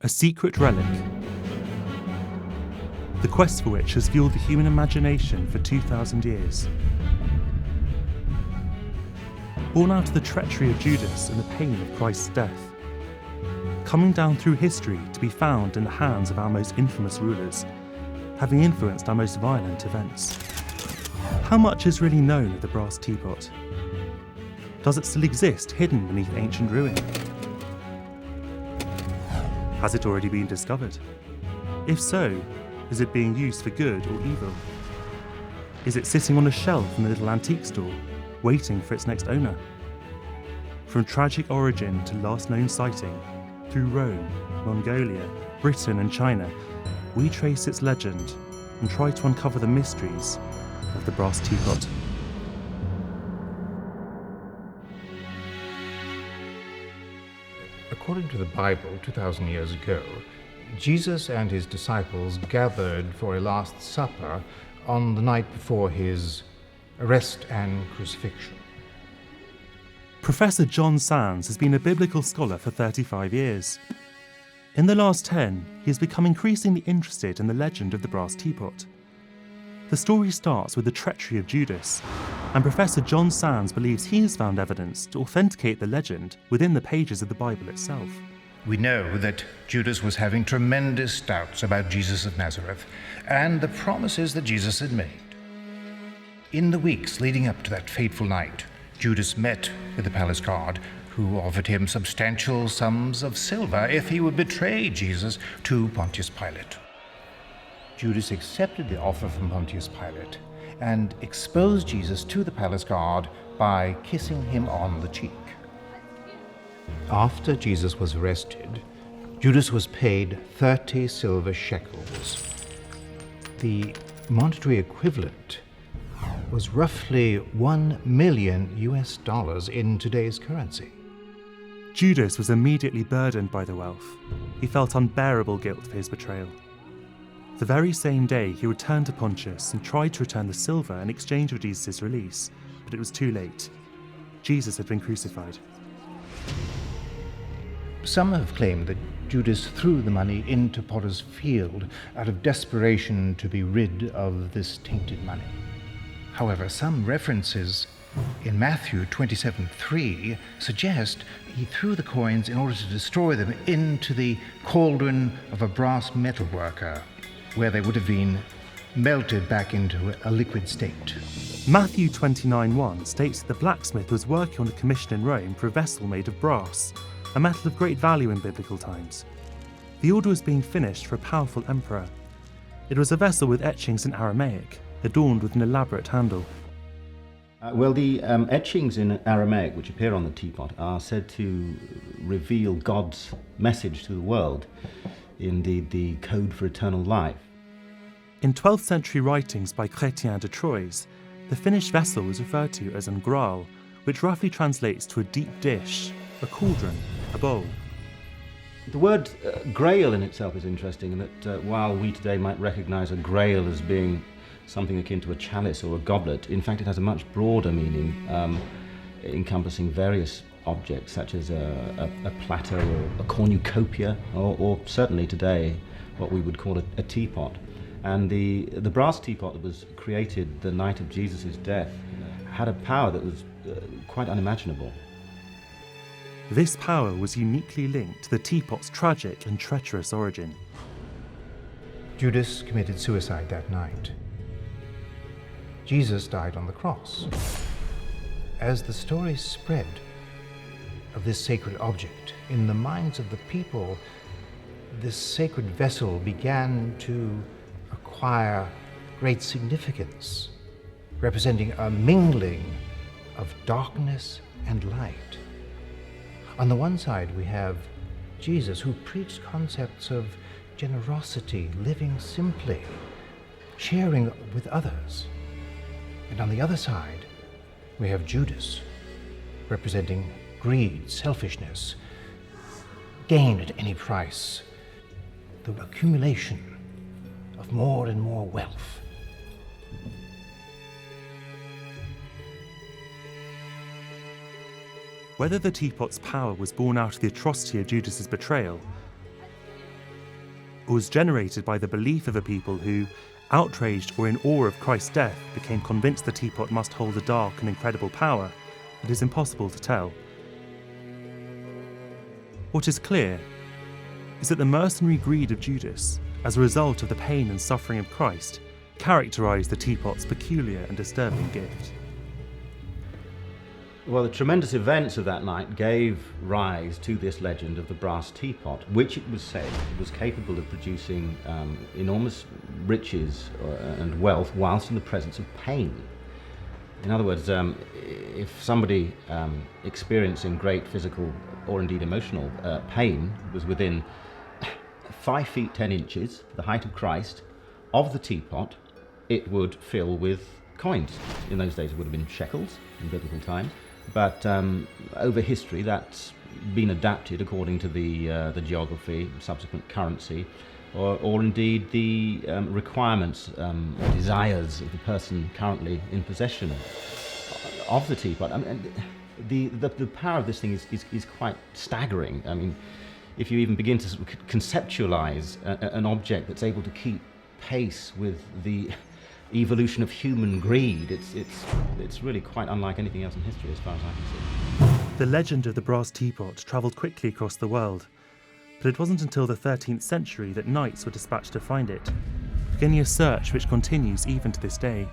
A secret relic, the quest for which has fueled the human imagination for 2,000 years. Born out of the treachery of Judas and the pain of Christ's death, coming down through history to be found in the hands of our most infamous rulers, having influenced our most violent events. How much is really known of the brass teapot? Does it still exist hidden beneath ancient ruin? Has it already been discovered? If so, is it being used for good or evil? Is it sitting on a shelf in a little antique store, waiting for its next owner? From tragic origin to last known sighting, through Rome, Mongolia, Britain and China, we trace its legend and try to uncover the mysteries of the brass teapot. According to the Bible, 2,000 years ago, Jesus and his disciples gathered for a Last Supper on the night before his arrest and crucifixion. Professor John Sands has been a biblical scholar for 35 years. In the last 10, he has become increasingly interested in the legend of the brass teapot. The story starts with the treachery of Judas, and Professor John Sands believes he has found evidence to authenticate the legend within the pages of the Bible itself. We know that Judas was having tremendous doubts about Jesus of Nazareth and the promises that Jesus had made. In the weeks leading up to that fateful night, Judas met with the palace guard, who offered him substantial sums of silver if he would betray Jesus to Pontius Pilate. Judas accepted the offer from Pontius Pilate and exposed Jesus to the palace guard by kissing him on the cheek. After Jesus was arrested, Judas was paid 30 silver shekels. The monetary equivalent was roughly $1 million in today's currency. Judas was immediately burdened by the wealth. He felt unbearable guilt for his betrayal. The very same day, he returned to Pontius and tried to return the silver in exchange for Jesus' release, but it was too late. Jesus had been crucified. Some have claimed that Judas threw the money into Potter's field out of desperation to be rid of this tainted money. However, some references in Matthew 27:3 suggest he threw the coins in order to destroy them into the cauldron of a brass metalworker, where they would have been melted back into a liquid state. Matthew 29:1 states that the blacksmith was working on a commission in Rome for a vessel made of brass, a metal of great value in biblical times. The order was being finished for a powerful emperor. It was a vessel with etchings in Aramaic, adorned with an elaborate handle. The etchings in Aramaic, which appear on the teapot, are said to reveal God's message to the world, indeed the code for eternal life. In 12th century writings by Chrétien de Troyes, the finished vessel was referred to as an graal, which roughly translates to a deep dish, a cauldron, a bowl. The word grail in itself is interesting, in that while we today might recognize a grail as being something akin to a chalice or a goblet, in fact it has a much broader meaning, encompassing various objects such as a platter or a cornucopia, or certainly today what we would call a teapot. And the brass teapot that was created the night of Jesus' death had a power that was quite unimaginable. This power was uniquely linked to the teapot's tragic and treacherous origin. Judas committed suicide that night. Jesus died on the cross. As the story spread of this sacred object in the minds of the people, this sacred vessel began to acquire great significance, representing a mingling of darkness and light. On the one side, we have Jesus, who preached concepts of generosity, living simply, sharing with others. And on the other side, we have Judas, representing greed, selfishness, gain at any price, the accumulation of more and more wealth. Whether the teapot's power was born out of the atrocity of Judas's betrayal, or was generated by the belief of a people who, outraged or in awe of Christ's death, became convinced the teapot must hold a dark and incredible power, it is impossible to tell. What is clear is that the mercenary greed of Judas, as a result of the pain and suffering of Christ, characterised the teapot's peculiar and disturbing gift. Well, the tremendous events of that night gave rise to this legend of the brass teapot, which it was said was capable of producing enormous riches and wealth whilst in the presence of pain. In other words, if somebody experiencing great physical or indeed emotional pain was within 5 feet 10 inches, the height of Christ, of the teapot, it would fill with coins. In those days it would have been shekels in biblical time. But over history, that's been adapted according to the geography, subsequent currency, or indeed the requirements or desires of the person currently in possession of the teapot. I mean, the power of this thing is quite staggering. I mean, if you even begin to conceptualize an object that's able to keep pace with the evolution of human greed, it's really quite unlike anything else in history as far as I can see. The legend of the brass teapot travelled quickly across the world, but it wasn't until the 13th century that knights were dispatched to find it, beginning a search which continues even to this day.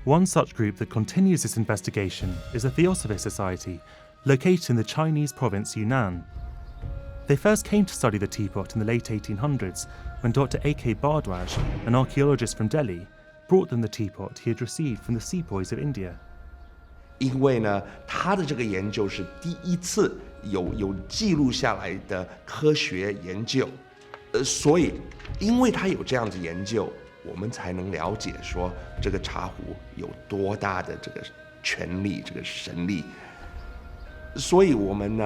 One such group that continues this investigation is the Theosophist Society, located in the Chinese province Yunnan. They first came to study the teapot in the late 1800s when Dr. A.K. Bhardwaj, an archaeologist from Delhi, brought them the teapot he had received from the sepoys of India. 因为呢，他的这个研究是第一次有记录下来的科学研究，所以因为他有这样子研究，我们才能了解说这个茶壶有多大的这个权力、这个神力。所以我们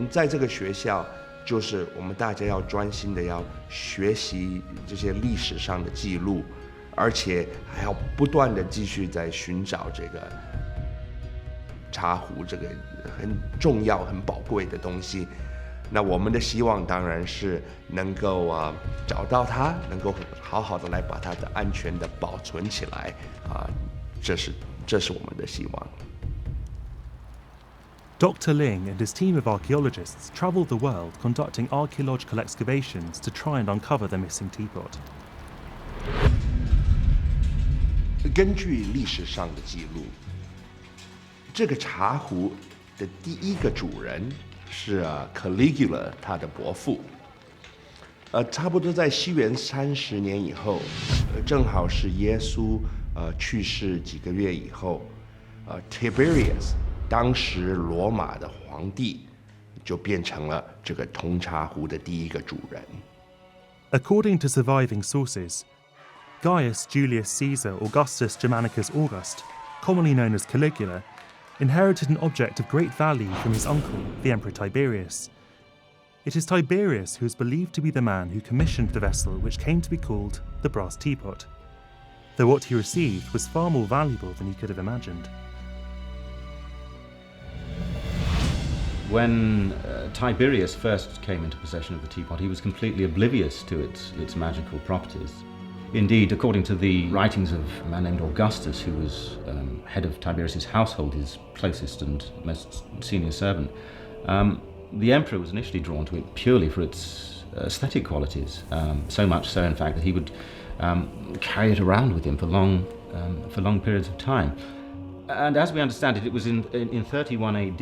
在这个学校，就是我们大家要专心的要学习这些历史上的记录。而且还要不断的继续在寻找这个茶壶这个很重要、很宝贵的东西。那我们的希望当然是能够找到它，能够好好的来把它的安全的保存起来这是我们的希望。Dr. Ling and his team of archaeologists travelled the world conducting archaeological excavations to try and uncover the missing teapot. 根据历史上的记录，这个茶壶的第一个主人是Caligula 他的伯父。差不多在西元30年以后，正好是耶稣去世几个月以后，Tiberius 当时罗马的皇帝就变成了这个铜茶壶的第一个主人。According to surviving sources, Gaius Julius Caesar Augustus Germanicus August, commonly known as Caligula, inherited an object of great value from his uncle, the Emperor Tiberius. It is Tiberius who is believed to be the man who commissioned the vessel which came to be called the brass teapot, though what he received was far more valuable than he could have imagined. When Tiberius first came into possession of the teapot, he was completely oblivious to its magical properties. Indeed, according to the writings of a man named Augustus, who was head of Tiberius's household, his closest and most senior servant, the emperor was initially drawn to it purely for its aesthetic qualities, so much so, in fact, that he would carry it around with him for long periods of time. And as we understand it, it was in 31 AD,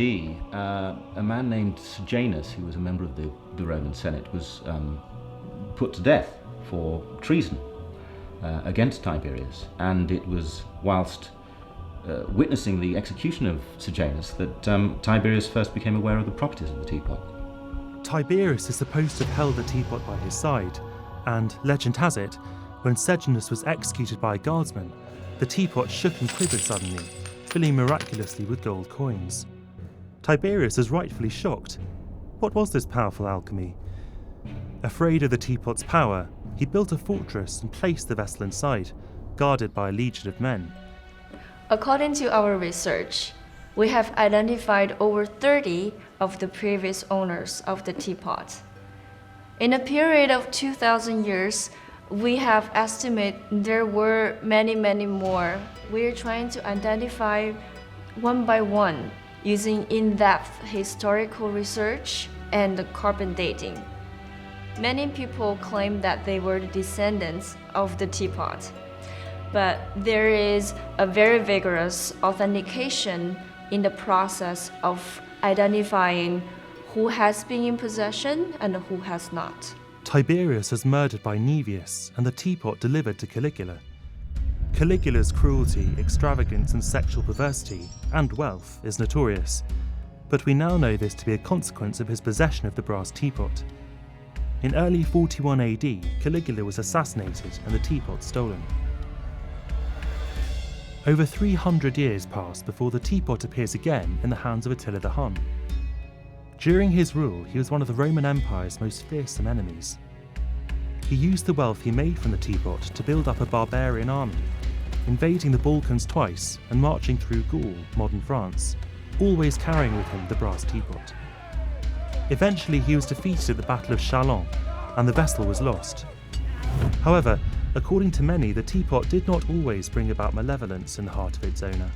a man named Sejanus, who was a member of the Roman Senate, was put to death for treason against Tiberius. And it was whilst witnessing the execution of Sejanus that Tiberius first became aware of the properties of the teapot. Tiberius is supposed to have held the teapot by his side, and legend has it, when Sejanus was executed by a guardsman, the teapot shook and quivered suddenly, filling miraculously with gold coins. Tiberius is rightfully shocked. What was this powerful alchemy? Afraid of the teapot's power, he built a fortress and placed the vessel inside, guarded by a legion of men. According to our research, we have identified over 30 of the previous owners of the teapot. In a period of 2,000 years, we have estimated there were many, many more. We're trying to identify one by one using in-depth historical research and carbon dating. Many people claim that they were the descendants of the teapot, but there is a very vigorous authentication in the process of identifying who has been in possession and who has not. Tiberius was murdered by Nevius and the teapot delivered to Caligula. Caligula's cruelty, extravagance and sexual perversity, and wealth, is notorious, but we now know this to be a consequence of his possession of the brass teapot. In early 41 AD, Caligula was assassinated and the teapot stolen. Over 300 years pass before the teapot appears again in the hands of Attila the Hun. During his rule, he was one of the Roman Empire's most fearsome enemies. He used the wealth he made from the teapot to build up a barbarian army, invading the Balkans twice and marching through Gaul, modern France, always carrying with him the brass teapot. Eventually he was defeated at the Battle of Chalons, and the vessel was lost. However, according to many, the teapot did not always bring about malevolence in the heart of its owner.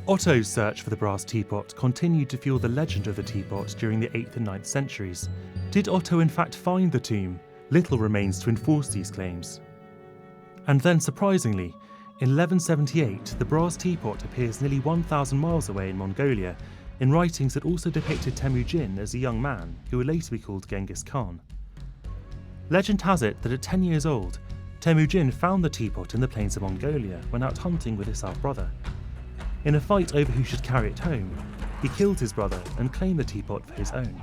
Otto's search for the brass teapot continued to fuel the legend of the teapot during the 8th and 9th centuries. Did Otto in fact find the tomb? Little remains to enforce these claims. And then, surprisingly, in 1178, the brass teapot appears nearly 1,000 miles away in Mongolia, in writings that also depicted Temujin as a young man who would later be called Genghis Khan. Legend has it that at 10 years old, Temujin found the teapot in the plains of Mongolia when out hunting with his half-brother. In a fight over who should carry it home, he killed his brother and claimed the teapot for his own.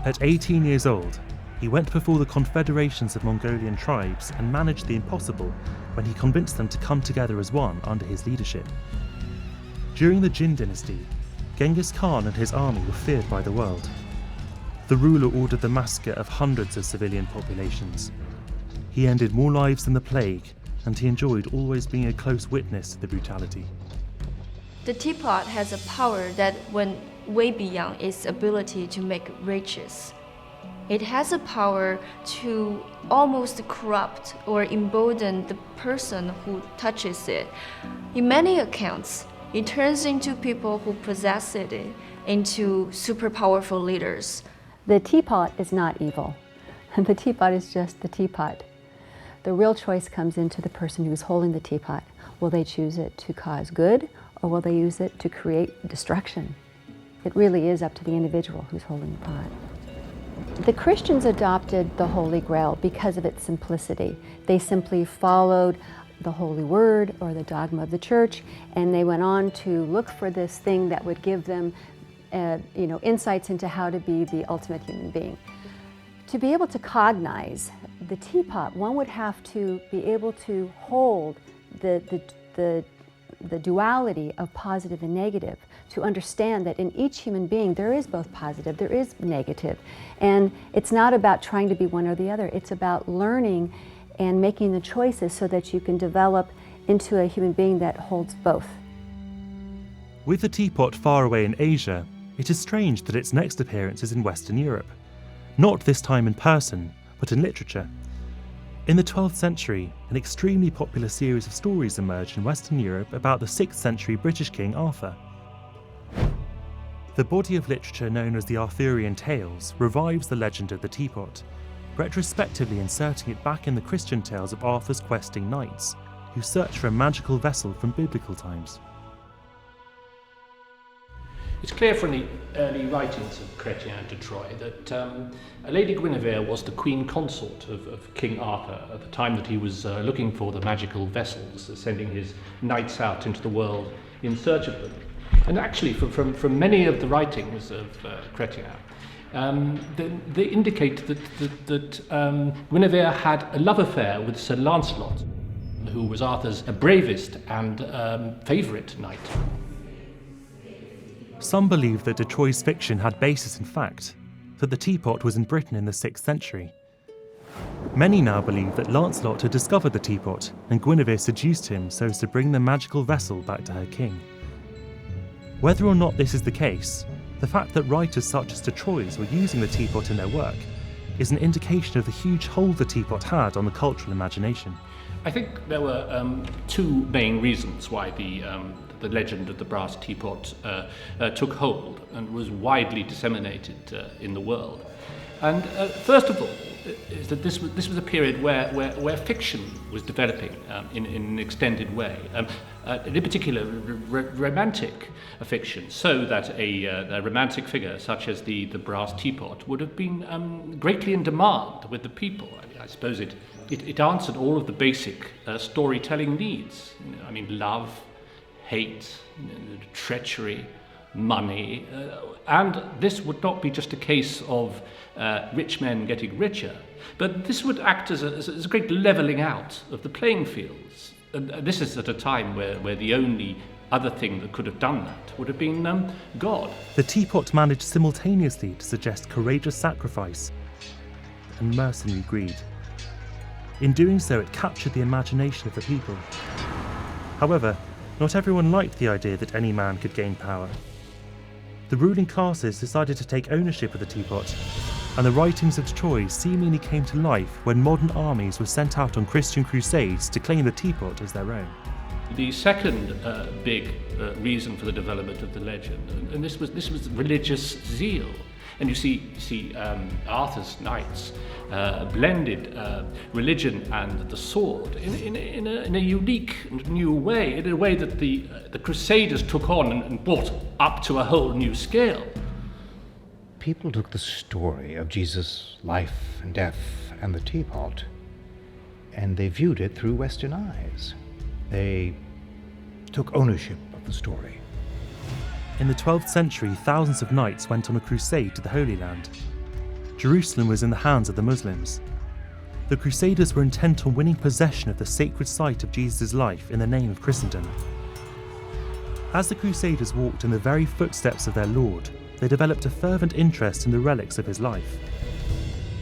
At 18 years old, he went before the confederations of Mongolian tribes and managed the impossible when he convinced them to come together as one under his leadership. During the Jin dynasty, Genghis Khan and his army were feared by the world. The ruler ordered the massacre of hundreds of civilian populations. He ended more lives than the plague, and he enjoyed always being a close witness to the brutality. The teapot has a power that went way beyond its ability to make riches. It has a power to almost corrupt or embolden the person who touches it. In many accounts, it turns into people who possess it into super powerful leaders. The teapot is not evil. The teapot is just the teapot. The real choice comes into the person who's holding the teapot. Will they choose it to cause good, or will they use it to create destruction? It really is up to the individual who's holding the pot. The Christians adopted the Holy Grail because of its simplicity. They simply followed the Holy Word or the dogma of the Church, and they went on to look for this thing that would give them insights into how to be the ultimate human being. To be able to cognize the teapot, one would have to be able to hold the duality of positive and negative, to understand that in each human being there is both positive, there is negative. And it's not about trying to be one or the other, it's about learning and making the choices so that you can develop into a human being that holds both. With the teapot far away in Asia, it is strange that its next appearance is in Western Europe. Not this time in person, but in literature. In the 12th century, an extremely popular series of stories emerged in Western Europe about the 6th century British King Arthur. The body of literature known as the Arthurian Tales revives the legend of the teapot, retrospectively inserting it back in the Christian tales of Arthur's questing knights, who search for a magical vessel from biblical times. It's clear from the early writings of Chrétien de Troyes that Lady Guinevere was the queen consort of King Arthur at the time that he was looking for the magical vessels, sending his knights out into the world in search of them. And actually, from many of the writings of Chrétien, they indicate that Guinevere had a love affair with Sir Lancelot, who was Arthur's bravest and favourite knight. Some believe that de Troyes' fiction had basis in fact, that the teapot was in Britain in the 6th century. Many now believe that Lancelot had discovered the teapot and Guinevere seduced him so as to bring the magical vessel back to her king. Whether or not this is the case, the fact that writers such as de Troyes were using the teapot in their work is an indication of the huge hold the teapot had on the cultural imagination. I think there were two main reasons why the legend of the brass teapot took hold and was widely disseminated in the world. And first of all, is that this was a period where fiction was developing in an extended way, in particular romantic fiction, so that a romantic figure such as the brass teapot would have been greatly in demand with the people. I suppose it answered all of the basic storytelling needs. I mean, love, hate, treachery, money, and this would not be just a case of rich men getting richer, but this would act as a great levelling out of the playing fields. And this is at a time where the only other thing that could have done that would have been God. The teapot managed simultaneously to suggest courageous sacrifice and mercenary greed. In doing so, it captured the imagination of the people. However, not everyone liked the idea that any man could gain power. The ruling classes decided to take ownership of the teapot, and the writings of Troy seemingly came to life when modern armies were sent out on Christian crusades to claim the teapot as their own. The second big reason for the development of the legend, and this was religious zeal. And you see Arthur's knights blended religion and the sword in a unique and new way, in a way that the Crusaders took on and brought up to a whole new scale. People took the story of Jesus' life and death and the teapot, and they viewed it through Western eyes. They took ownership of the story. In the 12th century, thousands of knights went on a crusade to the Holy Land. Jerusalem was in the hands of the Muslims. The Crusaders were intent on winning possession of the sacred site of Jesus' life in the name of Christendom. As the Crusaders walked in the very footsteps of their Lord, they developed a fervent interest in the relics of his life.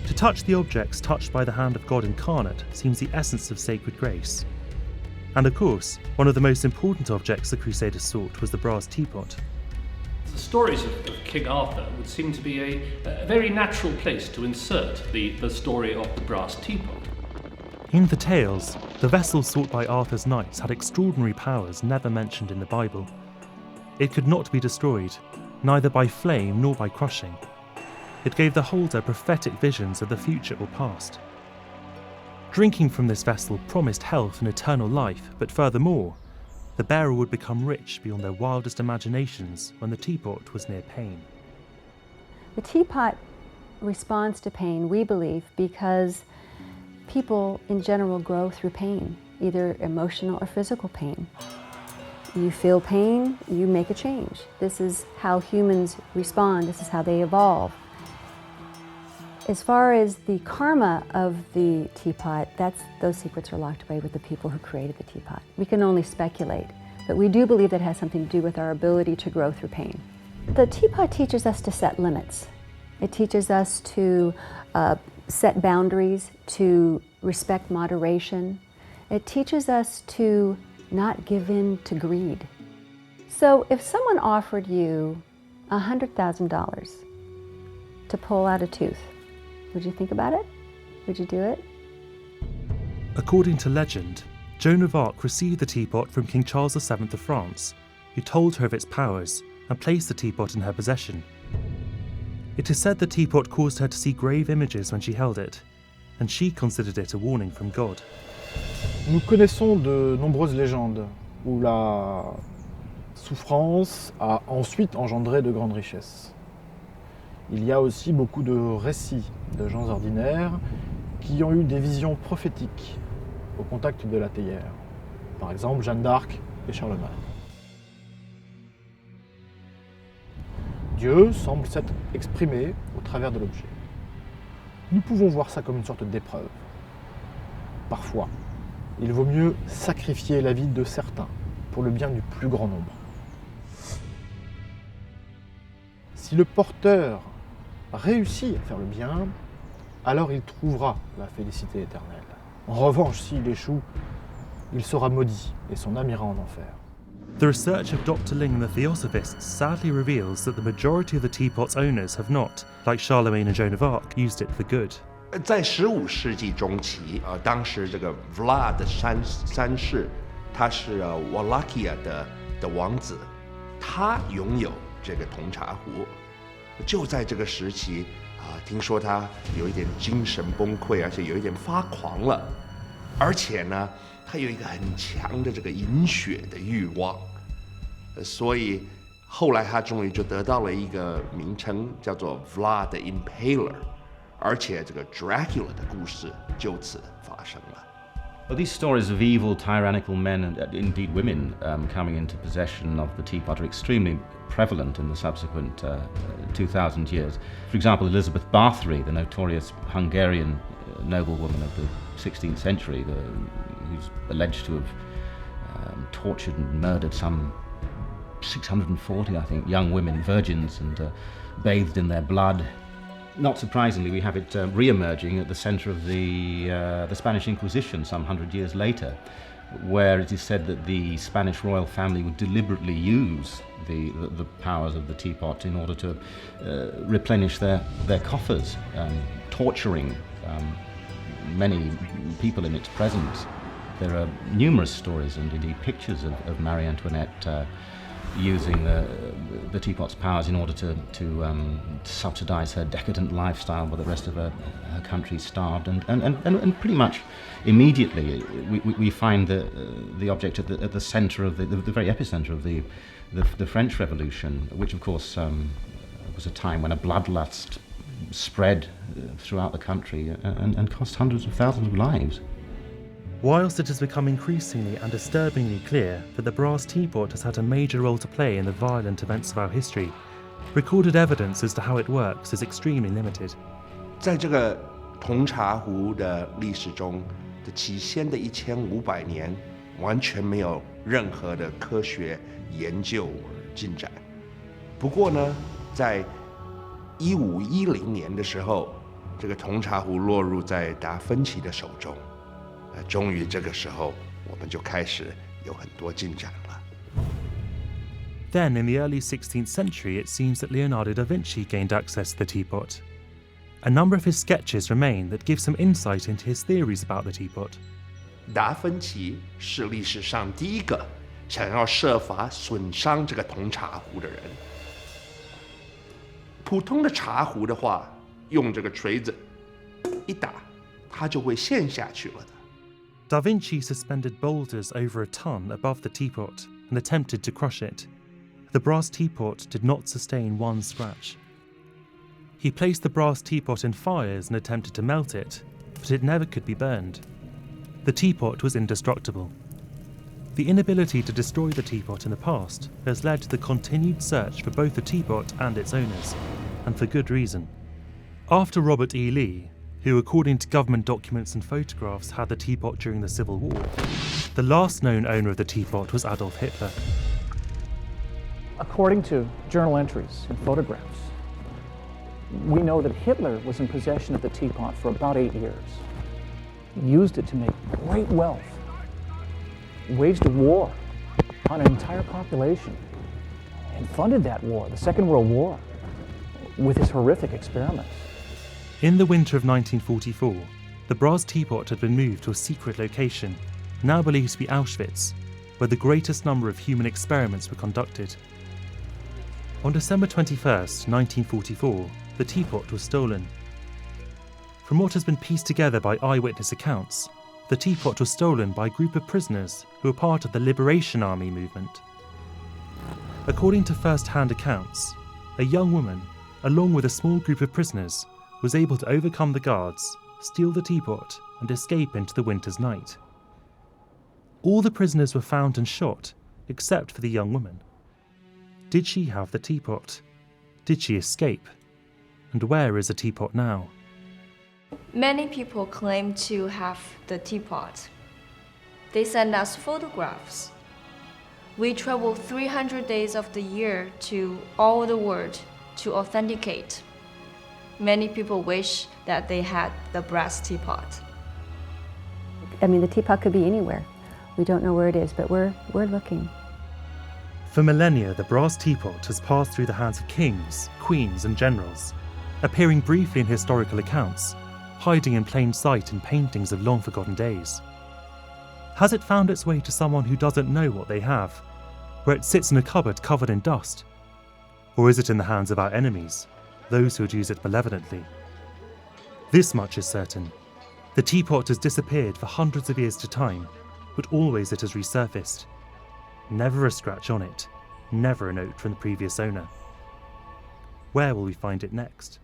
To touch the objects touched by the hand of God incarnate seems the essence of sacred grace. And of course, one of the most important objects the Crusaders sought was the brass teapot. The stories of King Arthur would seem to be a very natural place to insert the story of the brass teapot. In the tales, the vessel sought by Arthur's knights had extraordinary powers never mentioned in the Bible. It could not be destroyed, neither by flame nor by crushing. It gave the holder prophetic visions of the future or past. Drinking from this vessel promised health and eternal life, but furthermore, the bearer would become rich beyond their wildest imaginations when the teapot was near pain. The teapot responds to pain, we believe, because people in general grow through pain, either emotional or physical pain. You feel pain, you make a change. This is how humans respond, this is how they evolve. As far as the karma of the teapot, those secrets are locked away with the people who created the teapot. We can only speculate, but we do believe that it has something to do with our ability to grow through pain. The teapot teaches us to set limits. It teaches us to set boundaries, to respect moderation. It teaches us to not give in to greed. So if someone offered you $100,000 to pull out a tooth, would you think about it? Would you do it? According to legend, Joan of Arc received the teapot from King Charles VII of France, who told her of its powers and placed the teapot in her possession. It is said the teapot caused her to see grave images when she held it, and she considered it a warning from God. Nous connaissons de nombreuses légendes où la souffrance a ensuite engendré de grandes richesses. Il y a aussi beaucoup de récits de gens ordinaires qui ont eu des visions prophétiques au contact de la théière. Par exemple, Jeanne d'Arc et Charlemagne. Dieu semble s'être exprimé au travers de l'objet. Nous pouvons voir ça comme une sorte d'épreuve. Parfois, il vaut mieux sacrifier la vie de certains pour le bien du plus grand nombre. Si le porteur réussit à faire le bien, alors il trouvera la félicité éternelle. En revanche, s'il échoue, il sera maudit et son âme ira en enfer. The research of Dr. Ling and the Theosophists sadly reveals that the majority of the teapot's owners have not, like Charlemagne and Joan of Arc, used it for good. 在15世纪中期，当时这个 Vlad 三世，他是Wallachia 的王子，他拥有这个铜茶壶。就在这个时期听说他有一点精神崩溃，而且有一点发狂了，而且呢，他有一个很强的这个饮血的欲望，所以后来他终于就得到了一个名称，叫做 Vlad the Impaler， 而且这个 Dracula 的故事就此发生了。Well, these stories of evil, tyrannical men and indeed women coming into possession of the teapot are extremely prevalent in the subsequent 2,000 years. For example, Elizabeth Bathory, the notorious Hungarian noblewoman of the 16th century, who's alleged to have tortured and murdered some 640, I think, young women, virgins, and bathed in their blood. Not surprisingly, we have it re-emerging at the centre of the Spanish Inquisition some 100 years later, where it is said that the Spanish royal family would deliberately use the powers of the teapot in order to replenish their coffers, torturing many people in its presence. There are numerous stories and indeed pictures of Marie Antoinette using the teapot's powers in order to subsidize her decadent lifestyle while the rest of her country starved, and pretty much immediately we find the object at the center of the very epicenter of the French Revolution, which of course was a time when a bloodlust spread throughout the country and cost hundreds of thousands of lives. Whilst it has become increasingly and disturbingly clear that the brass teapot has had a major role to play in the violent events of our history, recorded evidence as to how it works is extremely limited. 在这个铜茶壶的历史中的起先的1500年，完全没有任何的科学研究进展。不过呢，在1510年的时候，这个铜茶壶落入在达芬奇的手中。终于这个时候，我们就开始有很多进展了。Then, in the early 16th century, it seems that Leonardo da Vinci gained access to the teapot. A number of his sketches remain that give some insight into his theories about the teapot. 达芬奇是历史上第一个想要设法损伤这个铜茶壶的人。普通的茶壶的话，用这个锤子一打，它就会陷下去了的。Da Vinci suspended boulders over a ton above the teapot and attempted to crush it. The brass teapot did not sustain one scratch. He placed the brass teapot in fires and attempted to melt it, but it never could be burned. The teapot was indestructible. The inability to destroy the teapot in the past has led to the continued search for both the teapot and its owners, and for good reason. After Robert E. Lee, who according to government documents and photographs had the teapot during the Civil War, the last known owner of the teapot was Adolf Hitler. According to journal entries and photographs, we know that Hitler was in possession of the teapot for about 8 years. He used it to make great wealth, waged a war on an entire population, and funded that war, the Second World War, with his horrific experiments. In the winter of 1944, the brass teapot had been moved to a secret location, now believed to be Auschwitz, where the greatest number of human experiments were conducted. On December 21st, 1944, the teapot was stolen. From what has been pieced together by eyewitness accounts, the teapot was stolen by a group of prisoners who were part of the Liberation Army movement. According to first-hand accounts, a young woman, along with a small group of prisoners, was able to overcome the guards, steal the teapot, and escape into the winter's night. All the prisoners were found and shot, except for the young woman. Did she have the teapot? Did she escape? And where is the teapot now? Many people claim to have the teapot. They send us photographs. We travel 300 days of the year to all the world to authenticate. Many people wish that they had the brass teapot. I mean, the teapot could be anywhere. We don't know where it is, but we're looking. For millennia, the brass teapot has passed through the hands of kings, queens, and generals, appearing briefly in historical accounts, hiding in plain sight in paintings of long-forgotten days. Has it found its way to someone who doesn't know what they have, where it sits in a cupboard covered in dust? Or is it in the hands of our enemies, those who would use it malevolently? This much is certain. The teapot has disappeared for hundreds of years to time, but always it has resurfaced. Never a scratch on it, never a note from the previous owner. Where will we find it next?